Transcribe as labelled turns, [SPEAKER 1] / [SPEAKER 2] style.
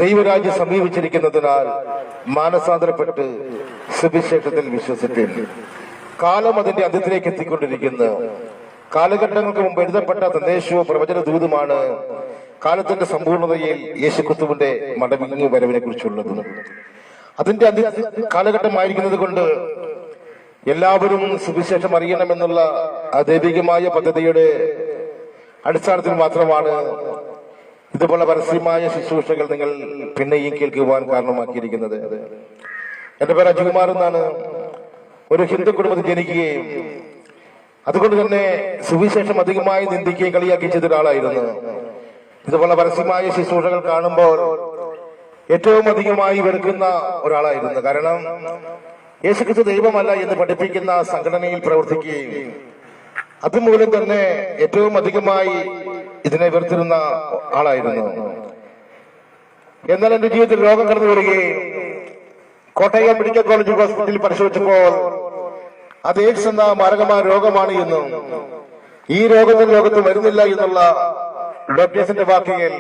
[SPEAKER 1] ദൈവരാജ്യം സമീപിച്ചിരിക്കുന്നതിനാൽ മാനസാന്തരപ്പെട്ട് സുവിശേഷത്തിൽ വിശ്വസിപ്പിൻ. കാലം അതിന്റെ അന്ത്യത്തിലേക്ക് എത്തിക്കൊണ്ടിരിക്കുന്നു. കാലഘട്ടങ്ങൾക്ക് മുമ്പ് എഴുതപ്പെട്ട സന്ദേശവും പ്രവചന ദൂതുമാണ് കാലത്തിന്റെ സമ്പൂർണതയിൽ യേശുക്രിസ്തുവിന്റെ മടങ്ങി വരവിനെ കുറിച്ചുള്ളത്. അതിന്റെ കാലഘട്ടമായിരിക്കുന്നത് കൊണ്ട് എല്ലാവരും സുവിശേഷം അറിയണമെന്നുള്ള ദൈവികമായ പദ്ധതിയുടെ അടിസ്ഥാനത്തിൽ മാത്രമാണ് ഇതുപോലെ പരസ്യമായ ശുശ്രൂഷകൾ നിങ്ങൾ പിന്നെയും കേൾക്കുവാൻ കാരണമാക്കിയിരിക്കുന്നത്. എന്റെ പേര് അജികുമാർ എന്നാണ്. ഒരു ഹിന്ദു കുടുംബത്തിൽ ജനിക്കുകയും അതുകൊണ്ട് തന്നെ സുവിശേഷം അധികമായി നിന്ദിക്കുകയും കളിയാക്കുകയും ചെയ്ത ഒരാളായിരുന്നു. ഇതുപോലെ പരസ്യമായ ശുശ്രൂഷകൾ കാണുമ്പോൾ ഏറ്റവും അധികമായി വെറുക്കുന്ന ഒരാളായിരുന്നു. കാരണം യേശുക്രിസ്തു ദൈവമല്ല എന്ന് പഠിപ്പിക്കുന്ന സംഘടനയിൽ പ്രവർത്തിക്കുകയും അതുമൂലം തന്നെ ഏറ്റവും അധികമായി ഇതിനെ വെറുത്തിരുന്ന ആളായിരുന്നു. എന്നാൽ എന്റെ ജീവിതത്തിൽ രോഗം കടന്നു വരികയും കോട്ടയം മെഡിക്കൽ കോളേജ് ഹോസ്പിറ്റലിൽ പരിശോധിച്ചപ്പോൾ അത് എയ്ഡ്സ് എന്ന മാരകമായ രോഗമാണ് എന്നും ഈ രോഗത്തിൽ ലോകത്ത് വരുന്നില്ല എന്നുള്ള ഡോക്ടേഴ്സിന്റെ വാക്കുകൾ